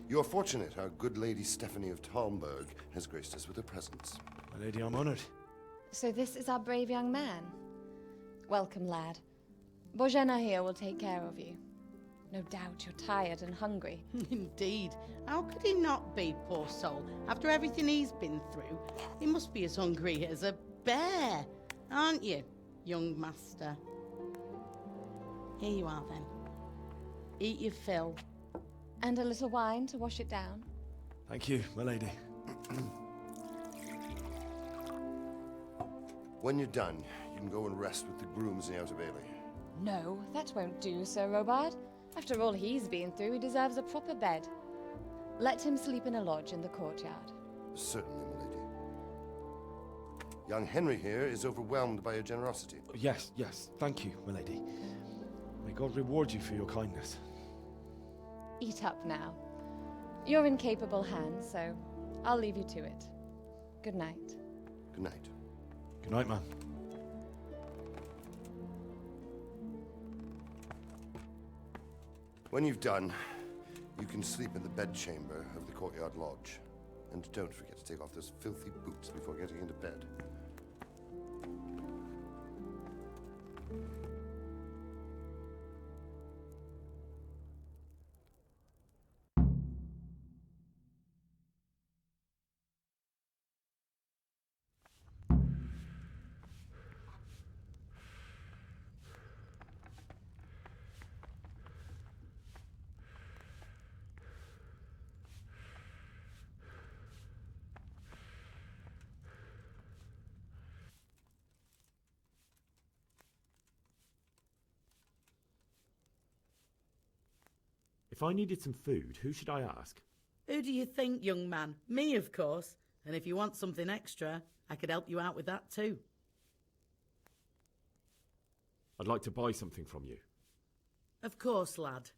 You're fortunate our good lady Stephanie of Talmberg has graced us with her presence. My lady, I'm honored. So this is our brave young man. Welcome, lad. Bozhena here will take care of you. No doubt you're tired and hungry. Indeed. How could he not be, poor soul? After everything he's been through, he must be as hungry as a bear, aren't you, young master? Here you are, then. Eat your fill. And a little wine to wash it down. Thank you, my lady. When you're done, you can go and rest with the grooms in the Outer Bailey. No, that won't do, Sir Robard. After all he's been through, he deserves a proper bed. Let him sleep in a lodge in the courtyard. Certainly, my lady. Young Henry here is overwhelmed by your generosity. Yes, thank you, my lady. May God reward you for your kindness. Eat up now. You're in capable hands, so I'll leave you to it. Good night. Good night. Good night, man. When you've done, you can sleep in the bedchamber of the courtyard lodge. And don't forget to take off those filthy boots before getting into bed. If I needed some food, who should I ask? Who do you think, young man? Me, of course. And if you want something extra, I could help you out with that too. I'd like to buy something from you. Of course, lad.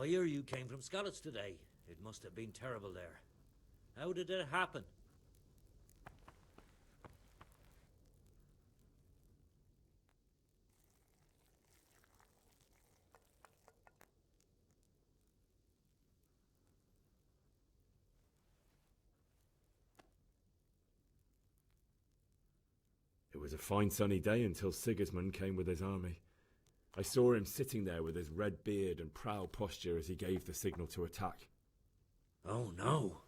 I hear you came from Scallots today. It must have been terrible there. How did it happen? It was a fine sunny day until Sigismund came with his army. I saw him sitting there with his red beard and proud posture as he gave the signal to attack. Oh no.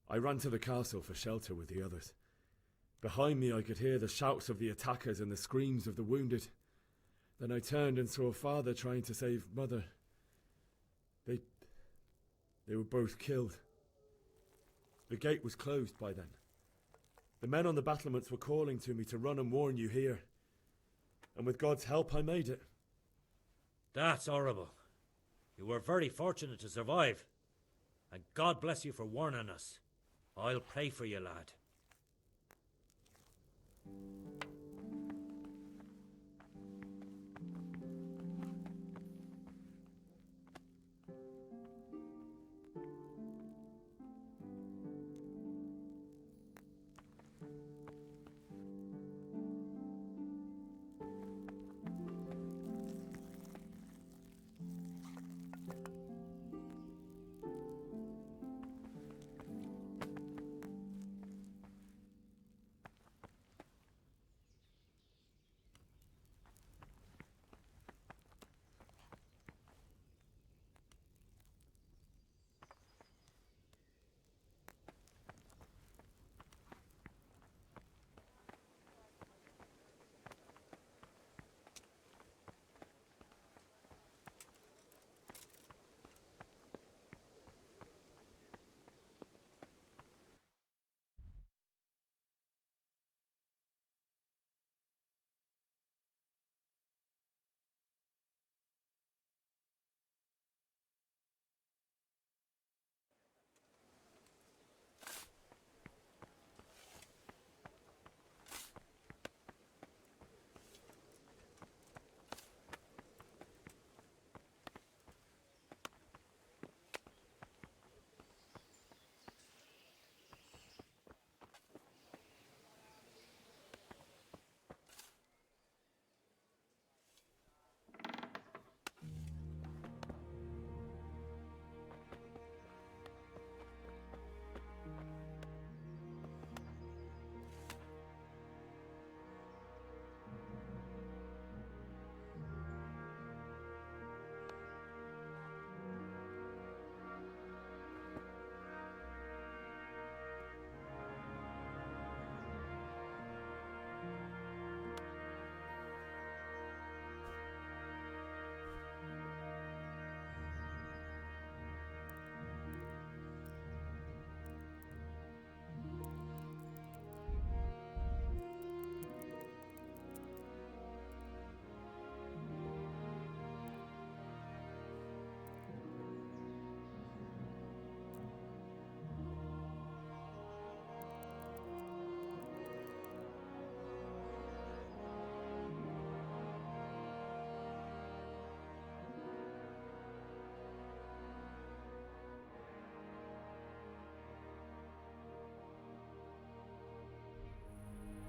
I ran to the castle for shelter with the others. Behind me I could hear the shouts of the attackers and the screams of the wounded. Then I turned and saw Father trying to save Mother. They were both killed. The gate was closed by then. The men on the battlements were calling to me to run and warn you here. And with God's help I made it. That's horrible. You were very fortunate to survive. And God bless you for warning us. I'll pray for you, lad.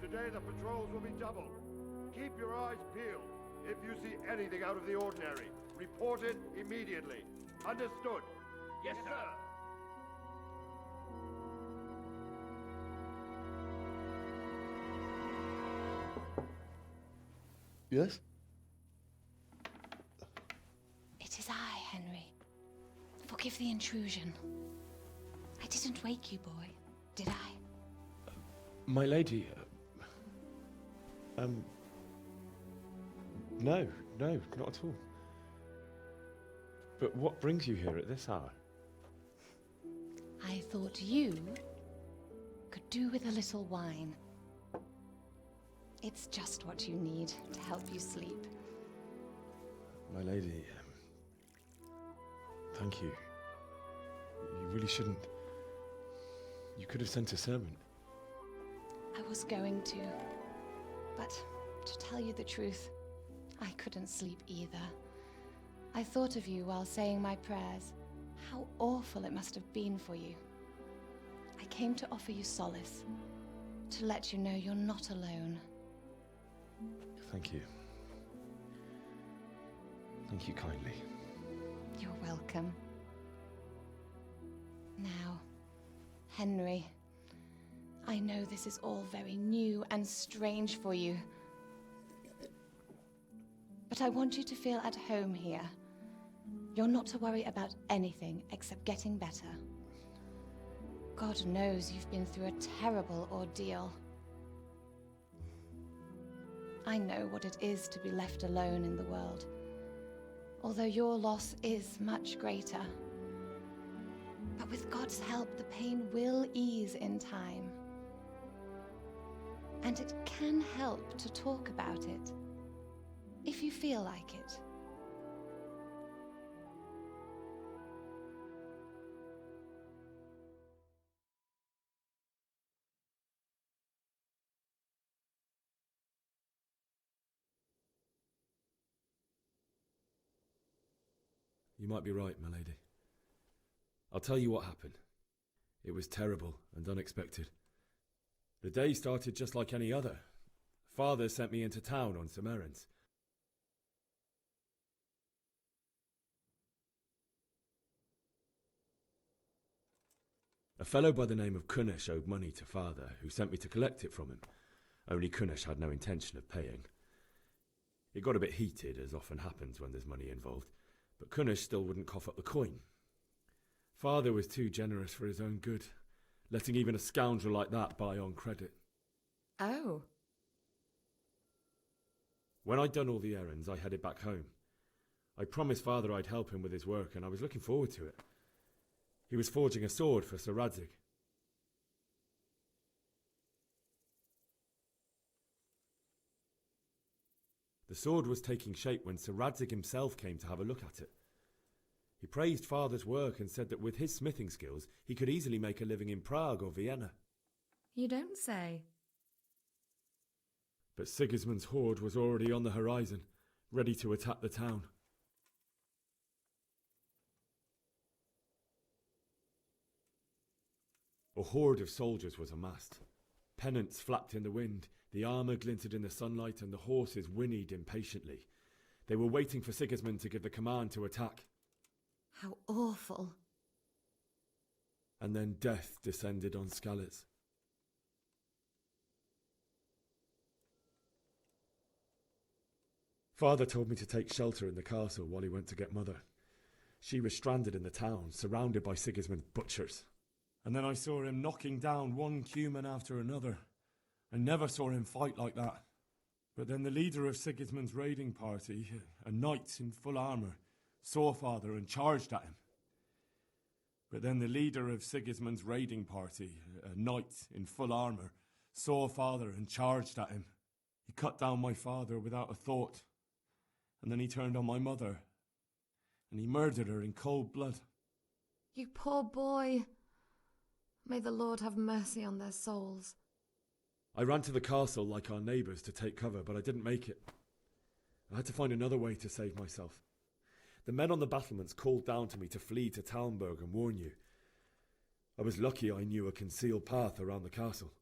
Today the patrols will be doubled. Keep your eyes peeled. If you see anything out of the ordinary, report it immediately. Understood? Yes, sir. Yes? It is I, Henry. Forgive the intrusion. I didn't wake you, boy, did I? My lady, no, not at all. But what brings you here at this hour? I thought you could do with a little wine. It's just what you need to help you sleep. My lady, thank you. You really shouldn't. You could have sent a servant. I was going to, but to tell you the truth, I couldn't sleep either. I thought of you while saying my prayers. How awful it must have been for you. I came to offer you solace, to let you know you're not alone. Thank you. Thank you kindly. You're welcome. Now, Henry, I know this is all very new and strange for you, but I want you to feel at home here. You're not to worry about anything except getting better. God knows you've been through a terrible ordeal. I know what it is to be left alone in the world, although your loss is much greater. But with God's help, the pain will ease in time. And it can help to talk about it, if you feel like it. You might be right, my lady. I'll tell you what happened. It was terrible and unexpected. The day started just like any other. Father sent me into town on some errands. A fellow by the name of Kunish owed money to Father, who sent me to collect it from him. Only Kunish had no intention of paying. It got a bit heated, as often happens when there's money involved, but Kunish still wouldn't cough up the coin. Father was too generous for his own good, letting even a scoundrel like that buy on credit. Oh. When I'd done all the errands, I headed back home. I promised Father I'd help him with his work, and I was looking forward to it. He was forging a sword for Sir Radzig. The sword was taking shape when Sir Radzig himself came to have a look at it. He praised Father's work and said that with his smithing skills, he could easily make a living in Prague or Vienna. You don't say. But Sigismund's horde was already on the horizon, ready to attack the town. A horde of soldiers was amassed. Pennants flapped in the wind, the armour glinted in the sunlight, and the horses whinnied impatiently. They were waiting for Sigismund to give the command to attack. How awful. And then death descended on Skalitz. Father told me to take shelter in the castle while he went to get Mother. She was stranded in the town, surrounded by Sigismund's butchers. And then I saw him knocking down one Cuman after another. I never saw him fight like that. But then the leader of Sigismund's raiding party, a knight in full armour, saw Father and charged at him. But then the leader of Sigismund's raiding party, a knight in full armour, saw Father and charged at him. He cut down my father without a thought. And then he turned on my mother. And he murdered her in cold blood. You poor boy. May the Lord have mercy on their souls. I ran to the castle like our neighbours to take cover, but I didn't make it. I had to find another way to save myself. The men on the battlements called down to me to flee to Talmberg and warn you. I was lucky I knew a concealed path around the castle.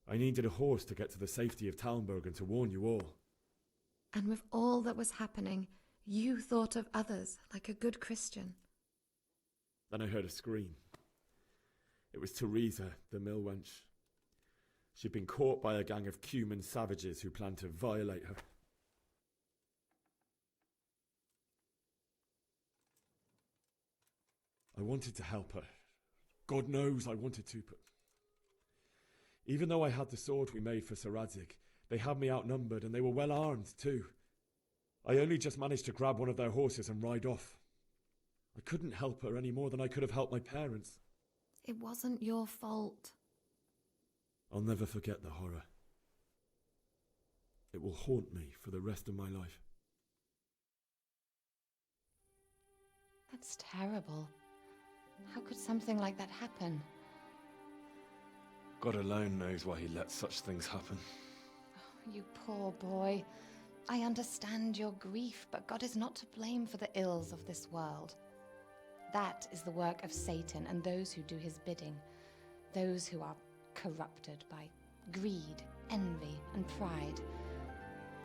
I needed a horse to get to the safety of Talmberg and to warn you all. And with all that was happening, you thought of others like a good Christian. Then I heard a scream. It was Teresa, the mill wench. She'd been caught by a gang of Cuman savages who planned to violate her. I wanted to help her. God knows I wanted to, but even though I had the sword we made for Sir Radzig, they had me outnumbered and they were well armed too. I only just managed to grab one of their horses and ride off. I couldn't help her any more than I could have helped my parents. It wasn't your fault. I'll never forget the horror. It will haunt me for the rest of my life. That's terrible. How could something like that happen? God alone knows why he lets such things happen. You poor boy. I understand your grief, but God is not to blame for the ills of this world. That is the work of Satan and those who do his bidding, those who are corrupted by greed, envy, and pride.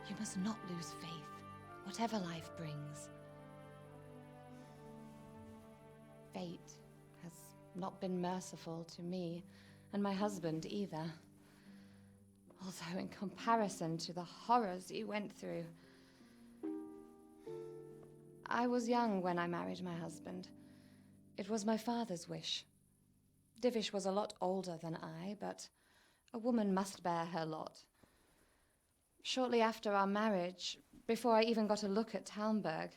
You must not lose faith, whatever life brings. Fate has not been merciful to me, and my husband either. Although in comparison to the horrors he went through. I was young when I married my husband. It was my father's wish. Divish was a lot older than I, but a woman must bear her lot. Shortly after our marriage, before I even got a look at Talmberg,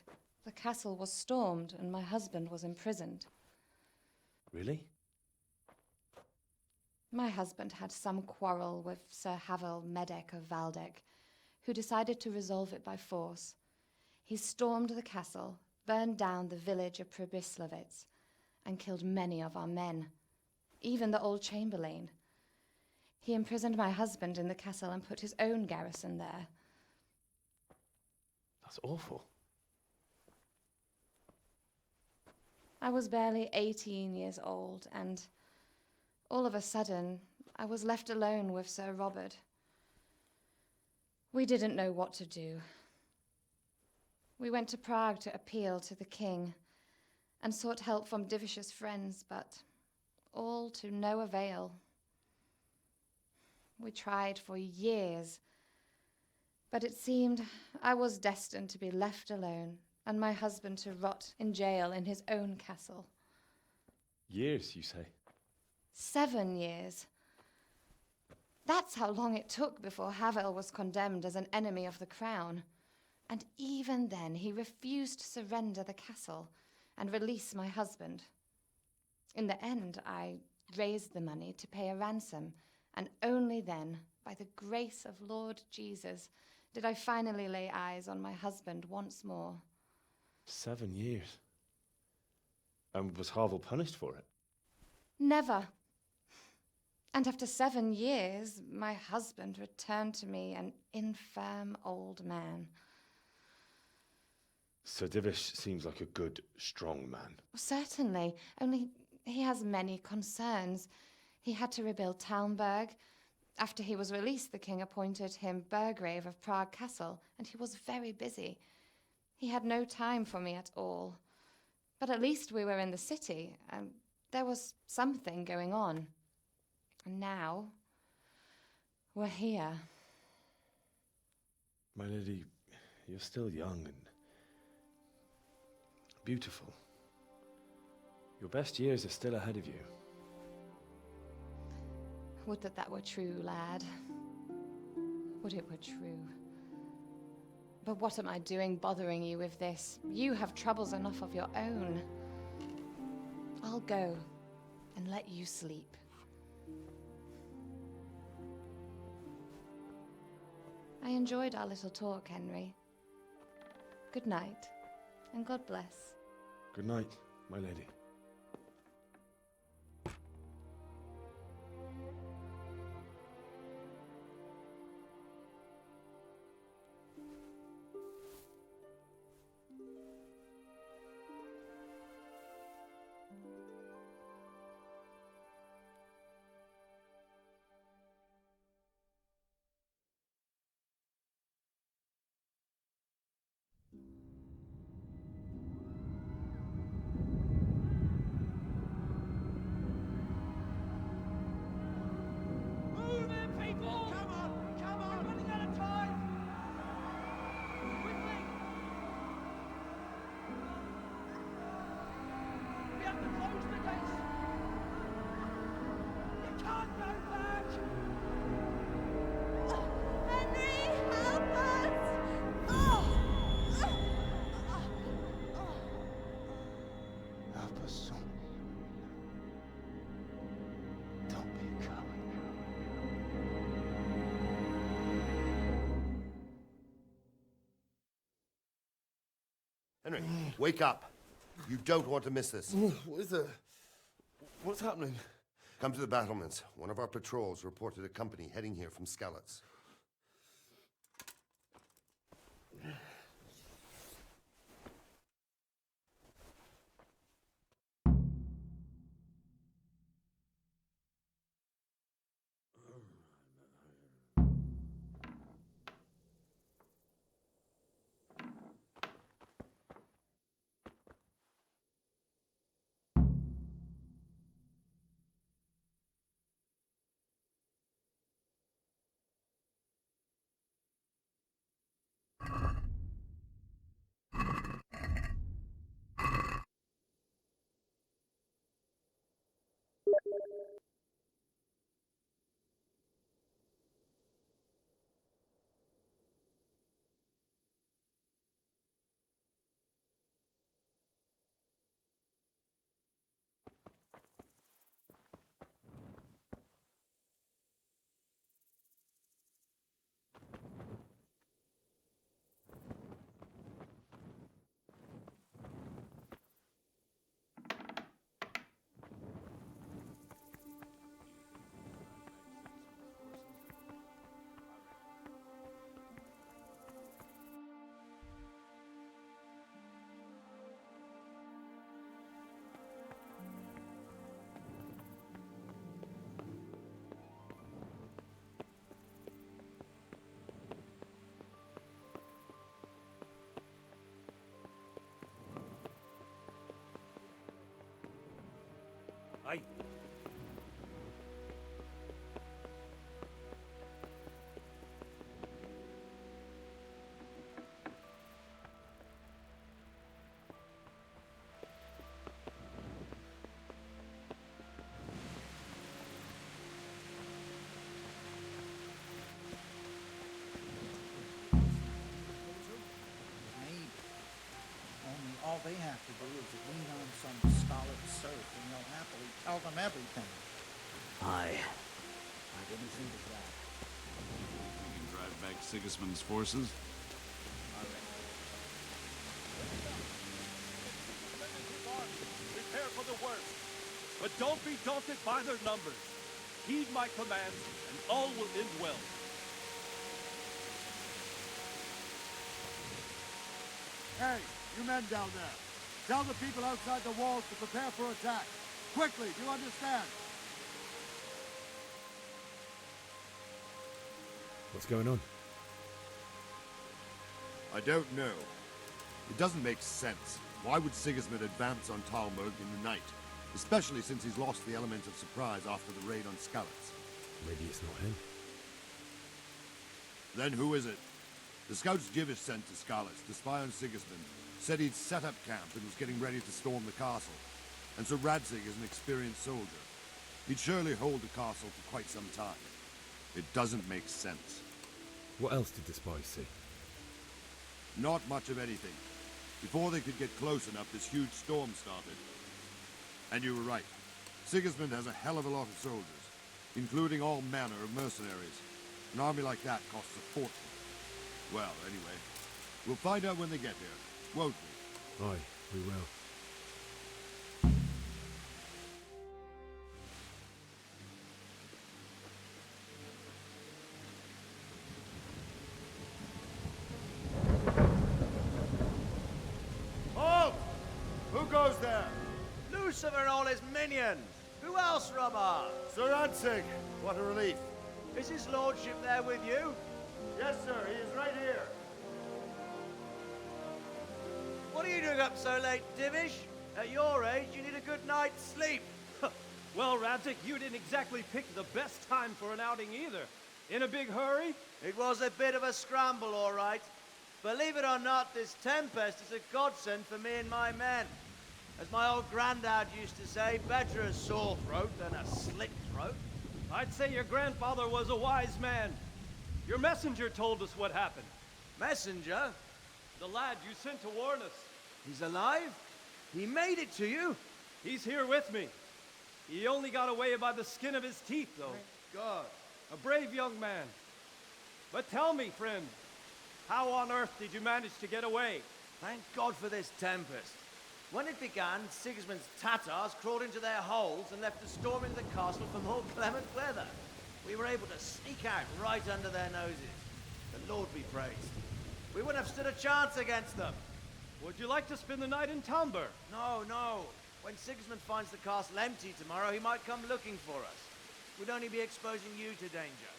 the castle was stormed and my husband was imprisoned. Really? My husband had some quarrel with Sir Havel Medek of Valdek, who decided to resolve it by force. He stormed the castle, burned down the village of Pribyslavitz, and killed many of our men, even the old chamberlain. He imprisoned my husband in the castle and put his own garrison there. That's awful. I was barely 18 years old, and all of a sudden, I was left alone with Sir Robert. We didn't know what to do. We went to Prague to appeal to the king and sought help from Divish's friends, but all to no avail. We tried for years, but it seemed I was destined to be left alone and my husband to rot in jail in his own castle. Years, you say? 7 years. That's how long it took before Havel was condemned as an enemy of the crown. And even then, he refused to surrender the castle and release my husband. In the end, I raised the money to pay a ransom, and only then, by the grace of Lord Jesus, did I finally lay eyes on my husband once more. 7 years? And was Havel punished for it? Never. And after 7 years, my husband returned to me an infirm old man. Sir Divish seems like a good, strong man. Certainly, only he has many concerns. He had to rebuild Talmberg. After he was released, the king appointed him Burgrave of Prague Castle, and he was very busy. He had no time for me at all. But at least we were in the city, and there was something going on. And now, we're here. My lady, you're still young and beautiful. Your best years are still ahead of you. Would that that were true, lad. Would it were true. But what am I doing bothering you with this? You have troubles enough of your own. I'll go and let you sleep. I enjoyed our little talk, Henry. Good night, and God bless. Good night, my lady. Henry, wake up. You don't want to miss this. What is it? What's happening? Come to the battlements. One of our patrols reported a company heading here from Skalitz. Aye. Maybe. Only all they have to do is lean on some stolid serf and they'll happily tell them everything. Aye. I didn't think of that. We can drive back Sigismund's forces. Prepare for the worst. But don't be daunted by their numbers. Heed my commands, and all will end well. Hey, you men down there. Tell the people outside the walls to prepare for attack. Quickly, do you understand? What's going on? I don't know. It doesn't make sense. Why would Sigismund advance on Talmberg in the night? Especially since he's lost the element of surprise after the raid on Skalitz. Maybe it's not him. Then who is it? The scouts Jivish sent to Skalitz to spy on Sigismund said he'd set up camp and was getting ready to storm the castle. And so Radzig is an experienced soldier. He'd surely hold the castle for quite some time. It doesn't make sense. What else did the spies see? Not much of anything. Before they could get close enough, this huge storm started. And you were right. Sigismund has a hell of a lot of soldiers, including all manner of mercenaries. An army like that costs a fortune. Well, anyway, we'll find out when they get here, won't we? Aye, we will. Halt! Who goes there? Lucifer and all his minions! Who else, Robber? Sir Radzig! What a relief. Is his lordship there with you? Yes, sir, he is right here. What are you doing up so late, Divish? At your age, you need a good night's sleep. Well, Radzig, you didn't exactly pick the best time for an outing either. In a big hurry? It was a bit of a scramble, all right. Believe it or not, this tempest is a godsend for me and my men. As my old granddad used to say, better a sore throat than a slit throat. I'd say your grandfather was a wise man. Your messenger told us what happened. Messenger? The lad you sent to warn us. He's alive? He made it to you? He's here with me. He only got away by the skin of his teeth, though. Thank God. A brave young man. But tell me, friend, how on earth did you manage to get away? Thank God for this tempest. When it began, Sigismund's Tatars crawled into their holes and left us storming the castle for more clement weather. We were able to sneak out right under their noses. The Lord be praised. We wouldn't have stood a chance against them. Would you like to spend the night in Talmberg? No, no. When Sigismund finds the castle empty tomorrow, he might come looking for us. We'd only be exposing you to danger.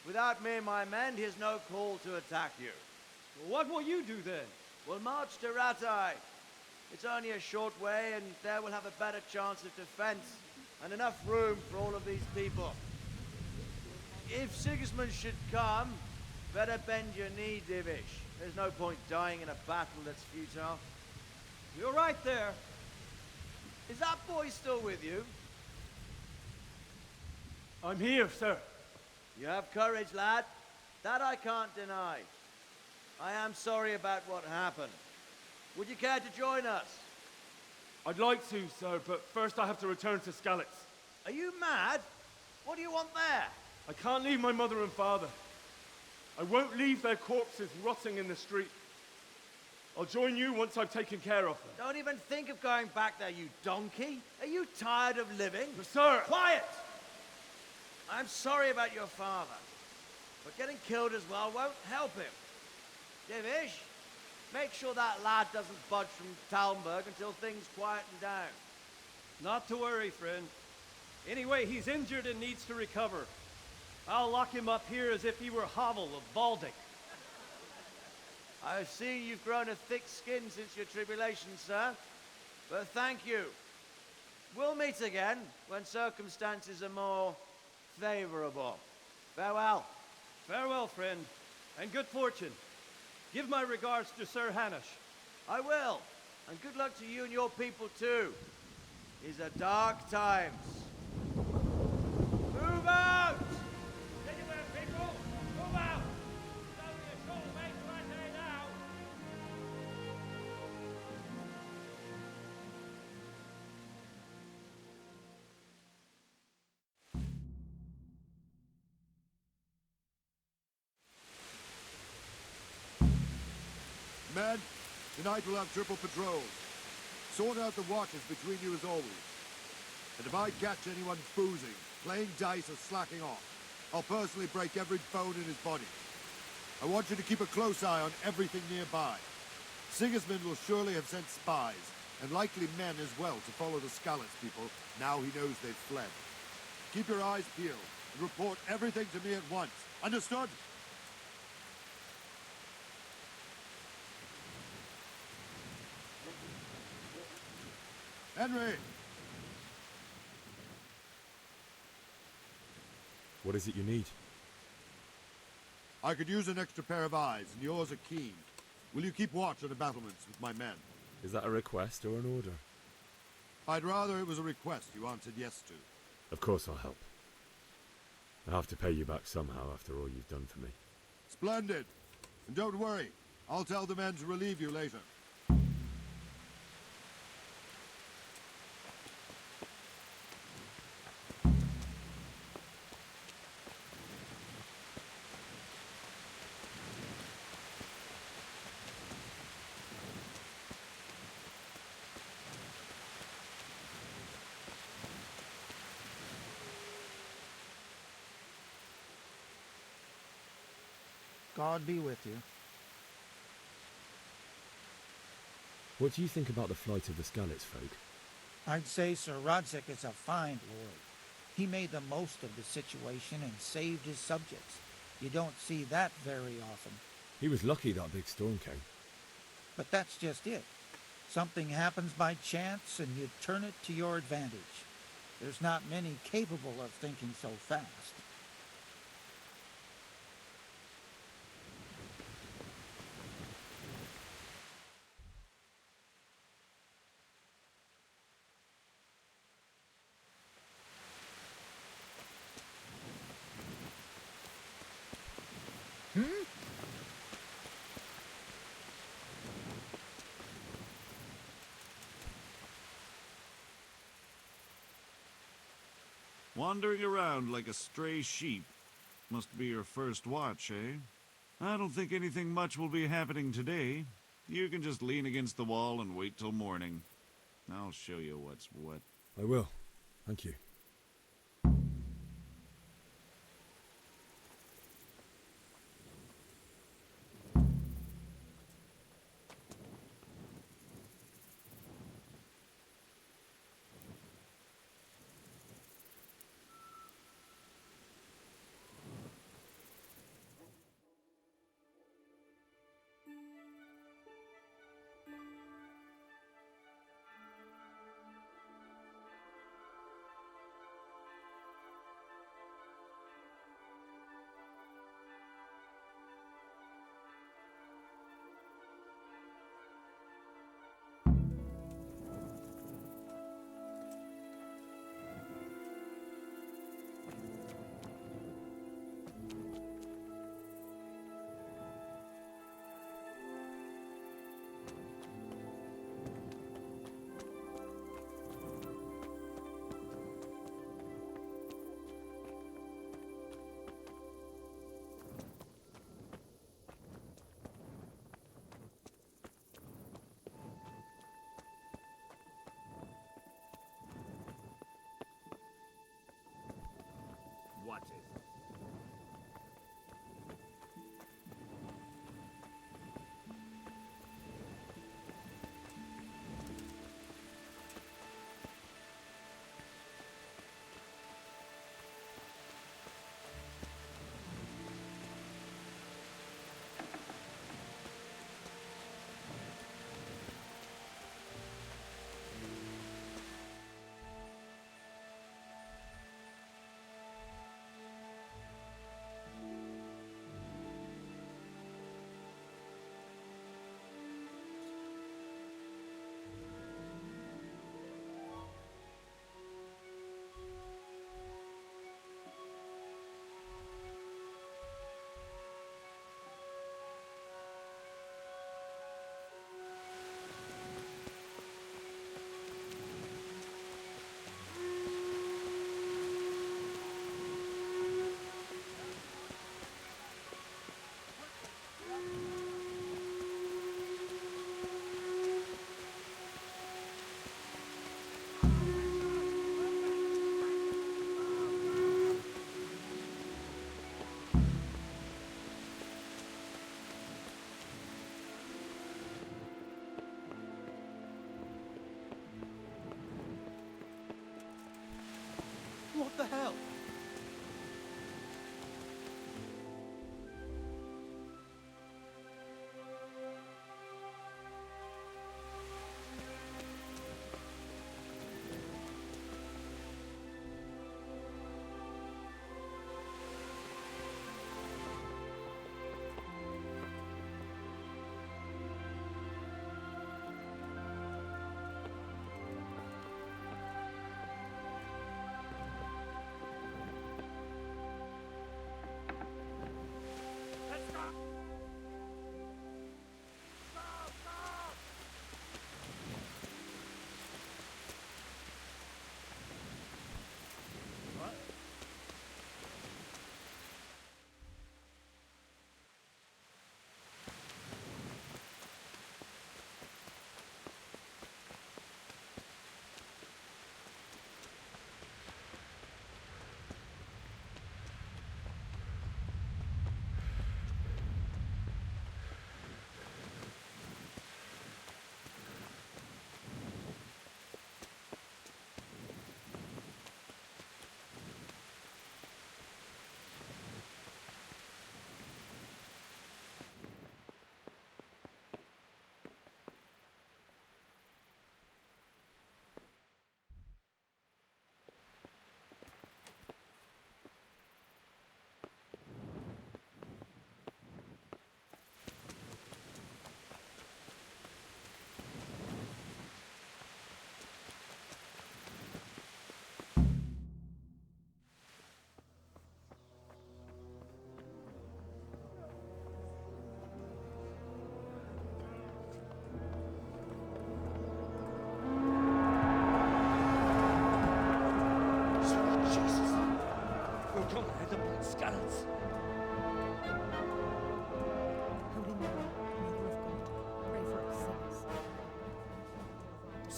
Without me and my men, he has no call to attack you. What will you do then? We'll march to Ratai. It's only a short way, and there we'll have a better chance of defense, and enough room for all of these people. If Sigismund should come, better bend your knee, Divish. There's no point dying in a battle that's futile. You're right there. Is that boy still with you? I'm here, sir. You have courage, lad. That I can't deny. I am sorry about what happened. Would you care to join us? I'd like to, sir, but first I have to return to Skalitz. Are you mad? What do you want there? I can't leave my mother and father. I won't leave their corpses rotting in the street. I'll join you once I've taken care of them. Don't even think of going back there, you donkey. Are you tired of living? But sir! Quiet! I'm sorry about your father, but getting killed as well won't help him. Divish, make sure that lad doesn't budge from Talmberg until things quieten down. Not to worry, friend. Anyway, he's injured and needs to recover. I'll lock him up here as if he were Havel of Baldic. I've seen you've grown a thick skin since your tribulation, sir. But thank you. We'll meet again when circumstances are more favorable. Farewell. Farewell, friend, and good fortune. Give my regards to Sir Hanush. I will. And good luck to you and your people, too. These are dark times. Move out! Anywhere, people! Move out! It's only a short way to Ratai now! Men, tonight we'll have triple patrols. Sort out the watches between you as always. And if I catch anyone boozing, playing dice or slacking off, I'll personally break every bone in his body. I want you to keep a close eye on everything nearby. Sigismund will surely have sent spies, and likely men as well, to follow the Skalitz people now he knows they've fled. Keep your eyes peeled, and report everything to me at once. Understood? Henry! What is it you need? I could use an extra pair of eyes, and yours are keen. Will you keep watch on the battlements with my men? Is that a request or an order? I'd rather it was a request you answered yes to. Of course I'll help. I have to pay you back somehow after all you've done for me. Splendid! And don't worry, I'll tell the men to relieve you later. God be with you. What do you think about the flight of the Skalitz folk? I'd say Sir Rodzik is a fine lord. He made the most of the situation and saved his subjects. You don't see that very often. He was lucky that big storm came. But that's just it. Something happens by chance and you turn it to your advantage. There's not many capable of thinking so fast. Wandering around like a stray sheep. Must be your first watch, eh? I don't think anything much will be happening today. You can just lean against the wall and wait till morning. I'll show you what's what. I will. Thank you. What is it? What the hell?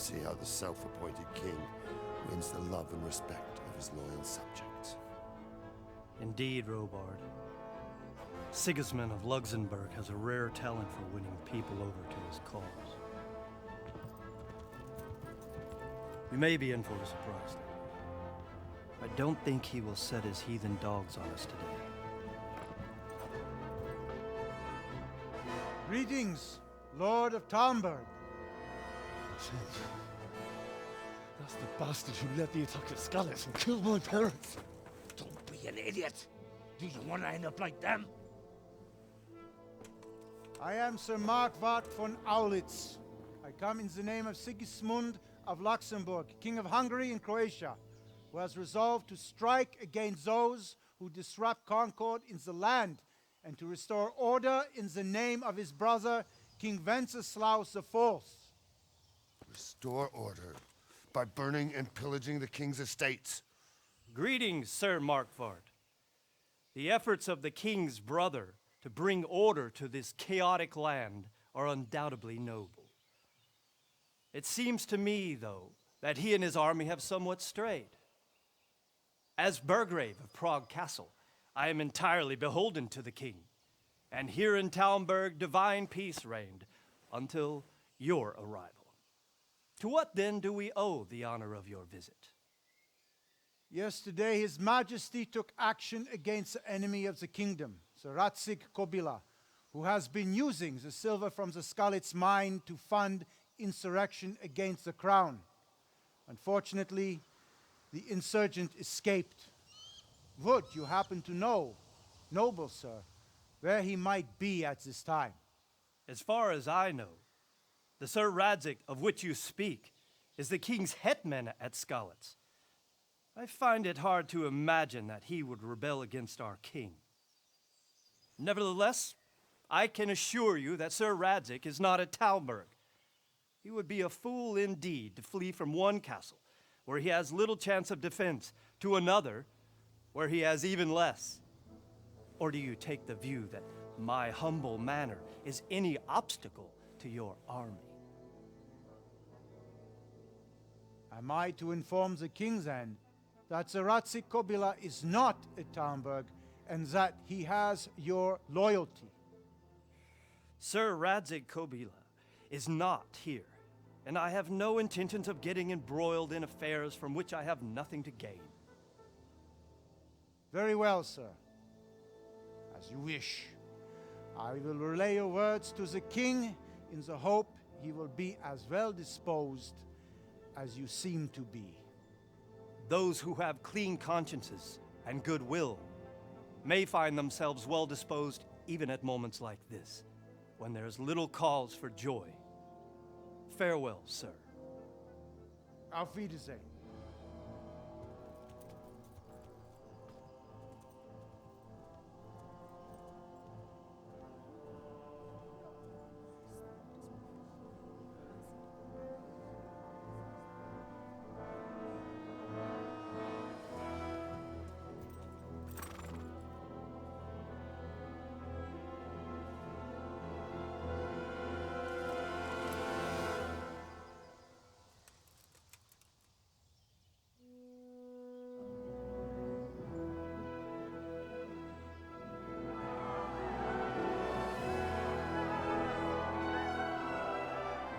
see how the self-appointed king wins the love and respect of his loyal subjects. Indeed, Robard. Sigismund of Luxembourg has a rare talent for winning people over to his cause. We may be in for a surprise, though. I don't think he will set his heathen dogs on us today. Greetings, Lord of Talmberg. That's the bastard who led the attack at Scarlet and killed my parents. Don't be an idiot. Do you want to end up like them? I am Sir Markwart von Aulitz. I come in the name of Sigismund of Luxembourg, King of Hungary and Croatia, who has resolved to strike against those who disrupt concord in the land and to restore order in the name of his brother, King Wenceslaus IV. Restore order by burning and pillaging the king's estates. Greetings, Sir Markwart. The efforts of the king's brother to bring order to this chaotic land are undoubtedly noble. It seems to me, though, that he and his army have somewhat strayed. As Burgrave of Prague Castle, I am entirely beholden to the king, and here in Talmberg divine peace reigned until your arrival. To what then do we owe the honor of your visit? Yesterday, His Majesty took action against the enemy of the kingdom, Sir Radzig Kobyla, who has been using the silver from the Skalitz mine to fund insurrection against the crown. Unfortunately, the insurgent escaped. Would you happen to know, noble sir, where he might be at this time? As far as I know, the Sir Radzig of which you speak is the king's hetman at Skalitz. I find it hard to imagine that he would rebel against our king. Nevertheless, I can assure you that Sir Radzig is not at Talmberg. He would be a fool indeed to flee from one castle, where he has little chance of defense, to another, where he has even less. Or do you take the view that my humble manner is any obstacle to your army? Am I to inform the king then that Sir Radzig Kobyla is not at Talmberg and that he has your loyalty? Sir Radzig Kobyla is not here, and I have no intentions of getting embroiled in affairs from which I have nothing to gain. Very well, sir. As you wish. I will relay your words to the king in the hope he will be as well disposed as you seem to be. Those who have clean consciences and goodwill may find themselves well disposed even at moments like this, when there is little cause for joy. Farewell, sir. Auf Wiedersehen.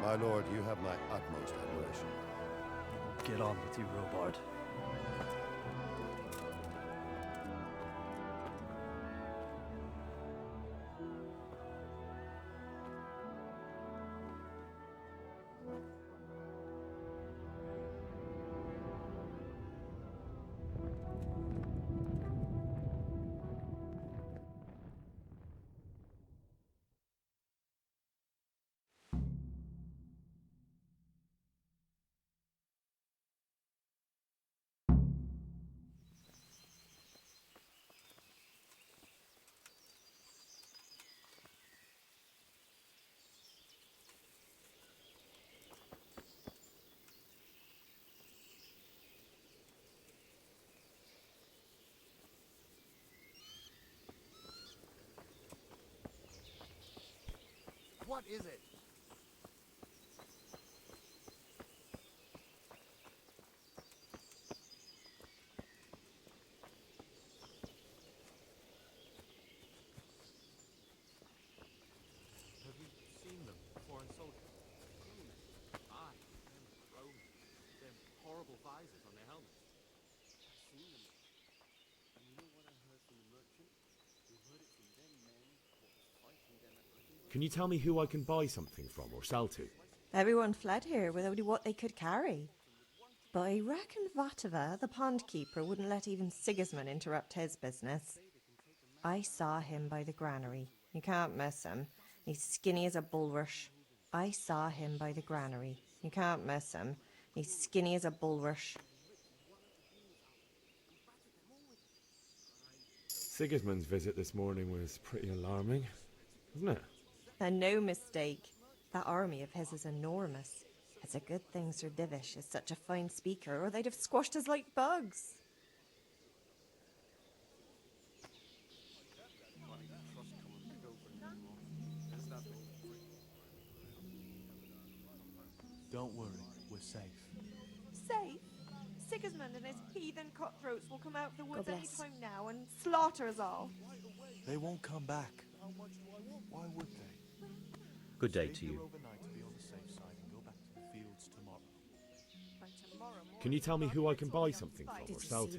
My lord, you have my utmost admiration. Get on with you, Robard. What is it? Can you tell me who I can buy something from or sell to? Everyone fled here with only what they could carry. But I reckon Vatava, the pond keeper, wouldn't let even Sigismund interrupt his business. I saw him by the granary. You can't miss him. He's skinny as a bulrush. I saw him by the granary. You can't miss him. He's skinny as a bulrush. Sigismund's visit this morning was pretty alarming, wasn't it? And no mistake. That army of his is enormous. It's a good thing Sir Divish is such a fine speaker, or they'd have squashed us like bugs. Don't worry, we're safe. Safe? Sigismund and his heathen cutthroats will come out of the woods God any bless. time now and slaughter us all. They won't come back. Why would they? Good day Stay to here you. overnight to be on the safe side and go back to the fields tomorrow. Can you tell me who I can buy something from or sell to?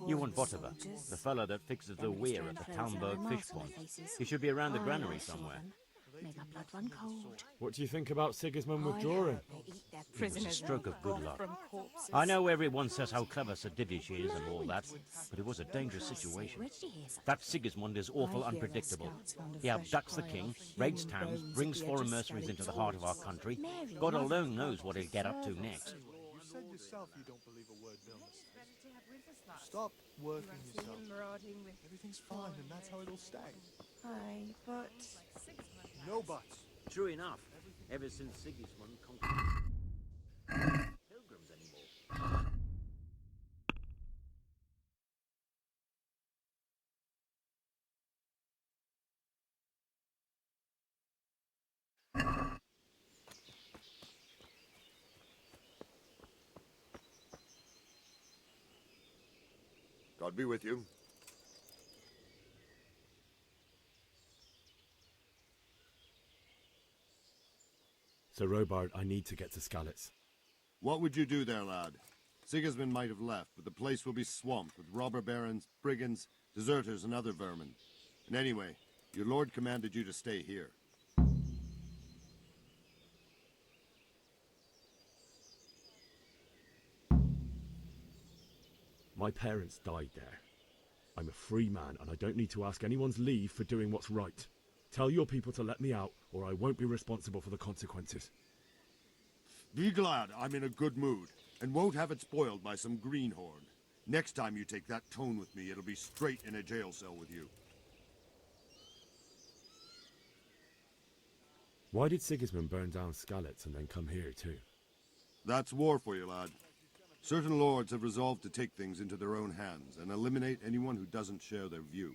You want Votava, the fellow that fixes the weir at the Talmberg fish pond. He should be around the granary somewhere. Make my blood run cold. What do you think about Sigismund withdrawing? It was a stroke of good luck. I know everyone says how clever Sir Divish is and all that, but it was a dangerous situation. That Sigismund is awful unpredictable. He abducts the king, raids towns, brings foreign mercenaries into the heart of our country. God alone knows what he'll get up to next. You said yourself you don't believe a word Bill says. Stop working yourself. Everything's fine and that's how it'll stay. Aye, but... No buts. True enough, ever since Sigismund conquered pilgrims anymore. God be with you. Sir Robard, I need to get to Skalitz. What would you do there, lad? Sigismund might have left, but the place will be swamped with robber barons, brigands, deserters, and other vermin. And anyway, your lord commanded you to stay here. My parents died there. I'm a free man, and I don't need to ask anyone's leave for doing what's right. Tell your people to let me out, or I won't be responsible for the consequences. Be glad I'm in a good mood, and won't have it spoiled by some greenhorn. Next time you take that tone with me, it'll be straight in a jail cell with you. Why did Sigismund burn down Skalitz and then come here too? That's war for you, lad. Certain lords have resolved to take things into their own hands and eliminate anyone who doesn't share their view.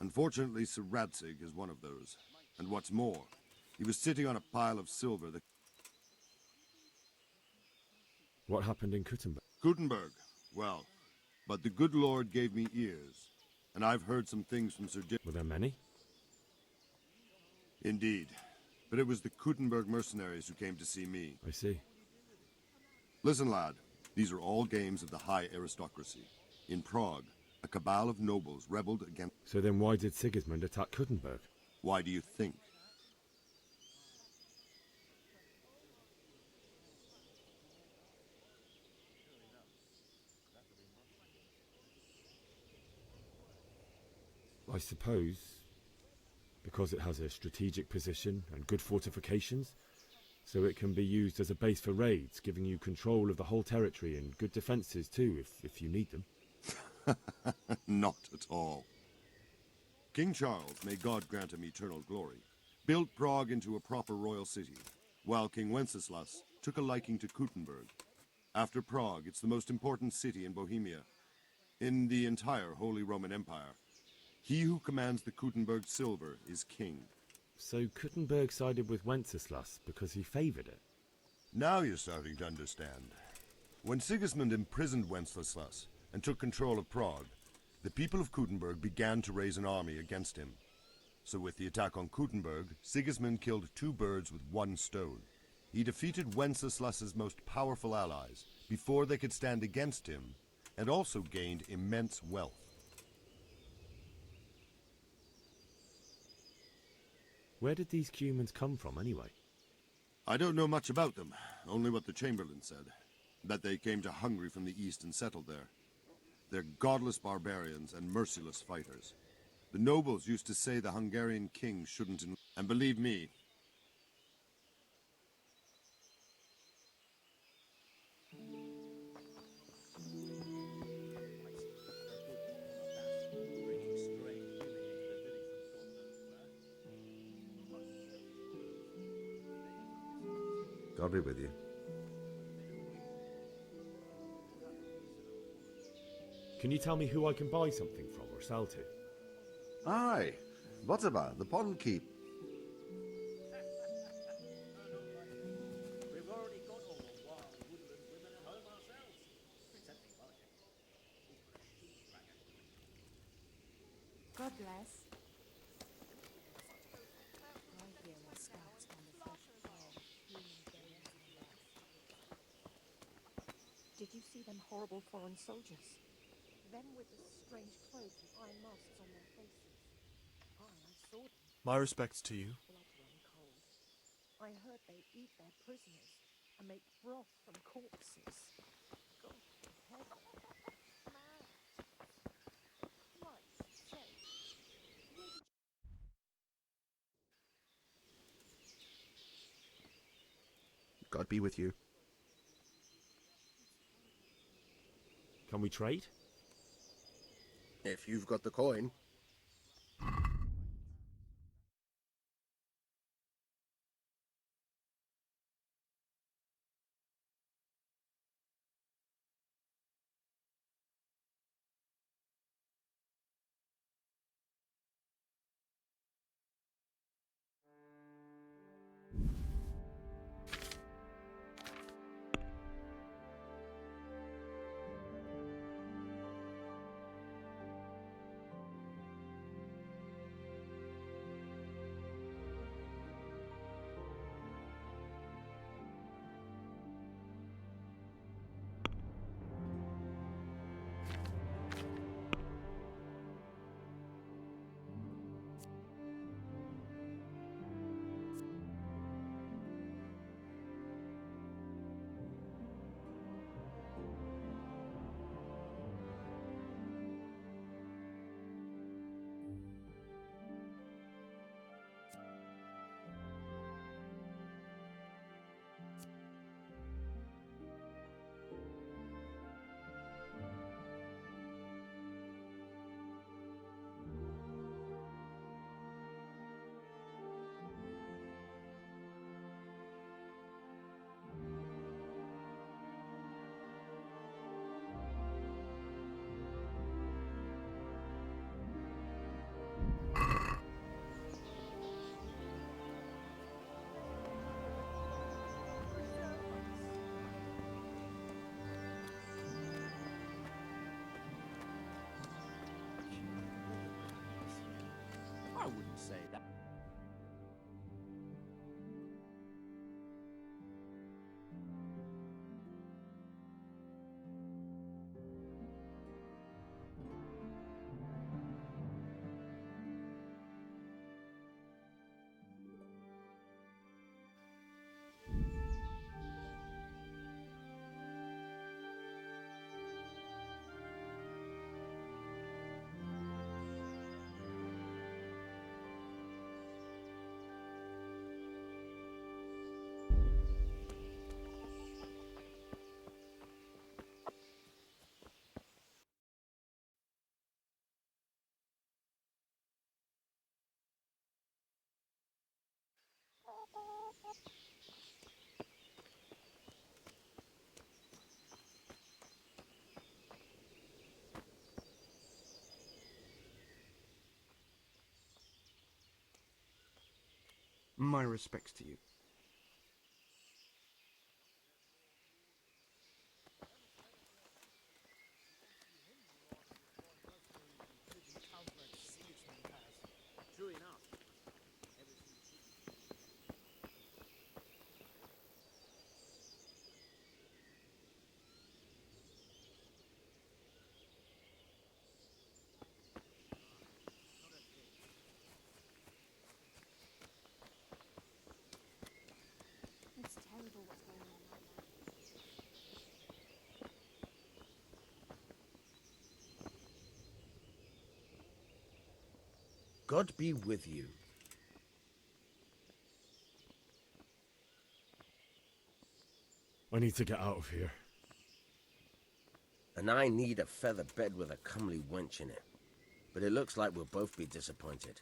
Unfortunately, Sir Radzig is one of those. And what's more, he was sitting on a pile of silver that... What happened in Kuttenberg? Gutenberg. Well, but the good Lord gave me ears, and I've heard some things from Sir Were there many? Indeed. But it was the Kuttenberg mercenaries who came to see me. I see. Listen, lad. These are all games of the high aristocracy. In Prague, a cabal of nobles rebelled against... So then why did Sigismund attack Kuttenberg? Why do you think? I suppose because it has a strategic position and good fortifications, so it can be used as a base for raids, giving you control of the whole territory and good defences too, if you need them. Not at all. King Charles, may God grant him eternal glory, built Prague into a proper royal city, while King Wenceslas took a liking to Kuttenberg. After Prague, it's the most important city in Bohemia, in the entire Holy Roman Empire. He who commands the Kuttenberg silver is king. So Kuttenberg sided with Wenceslas because he favoured it? Now you're starting to understand. When Sigismund imprisoned Wenceslas and took control of Prague, the people of Kuttenberg began to raise an army against him. So with the attack on Kuttenberg, Sigismund killed two birds with one stone. He defeated Wenceslas's most powerful allies before they could stand against him, and also gained immense wealth. Where did these humans come from, anyway? I don't know much about them, only what the Chamberlain said. That they came to Hungary from the east and settled there. They're godless barbarians and merciless fighters. The nobles used to say the Hungarian king shouldn't... And believe me, God be with you. Can you tell me who I can buy something from or sell to? Aye, Butterbar, the pond keep. We've already got all the wild woodland women at home ourselves. Excepting Bartek. He's got a she-dragon. God bless. I hear my scouts on the fresh farm, human bones and rats. Did you see them horrible foreign soldiers? Them with the strange clothes and iron masks on their faces. I saw them. My respects to you. Blood run cold. I heard they eat their prisoners and make broth from corpses. God in heaven. Mad. Right, so, where did you... God be with you. Can we trade? If you've got the coin. I wouldn't say that. My respects to you. True enough. God be with you. I need to get out of here. And I need a feather bed with a comely wench in it. But it looks like we'll both be disappointed.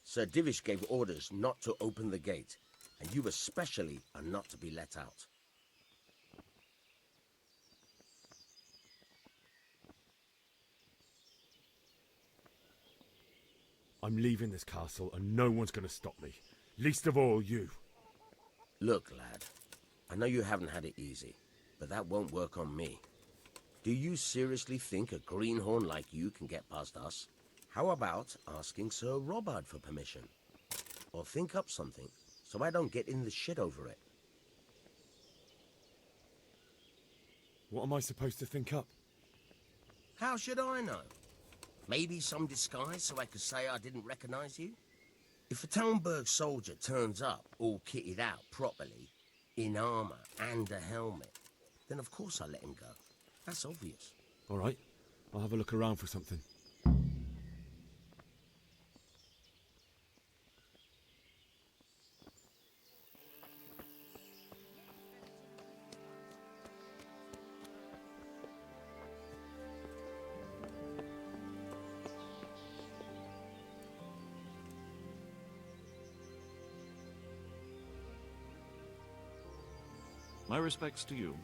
Sir Divish gave orders not to open the gate, and you especially are not to be let out. I'm leaving this castle and no one's going to stop me. Least of all you. Look, lad, I know you haven't had it easy, but that won't work on me. Do you seriously think a greenhorn like you can get past us? How about asking Sir Robard for permission? Or think up something, so I don't get in the shit over it. What am I supposed to think up? How should I know? Maybe some disguise so I could say I didn't recognize you? If a Talmberg soldier turns up all kitted out properly, in armor and a helmet, then of course I let him go. That's obvious. All right, I'll have a look around for something. My respects to you.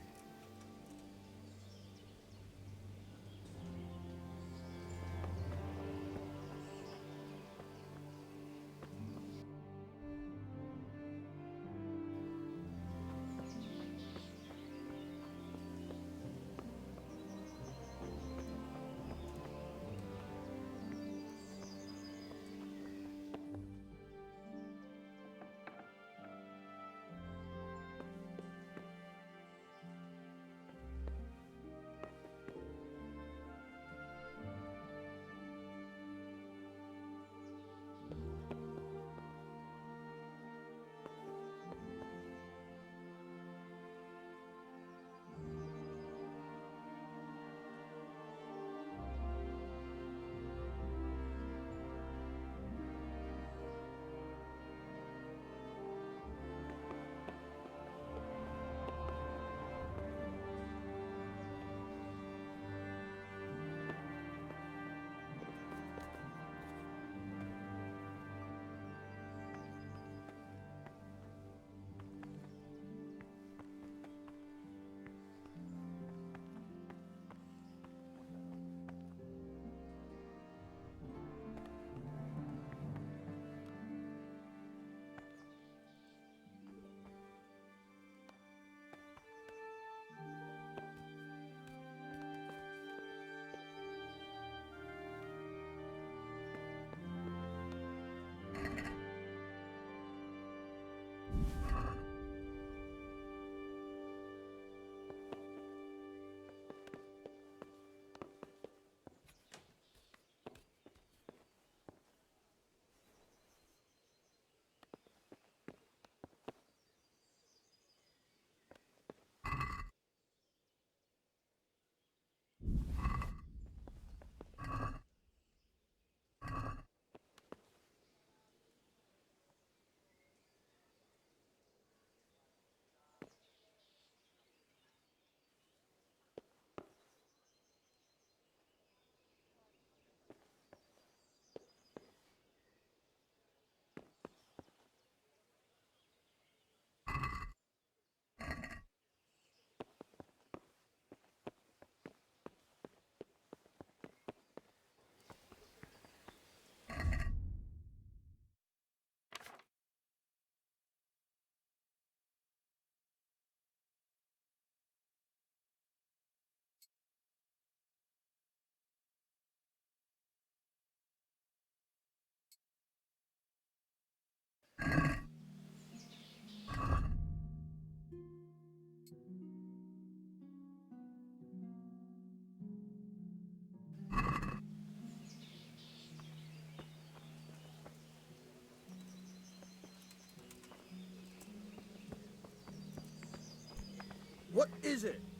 What is it?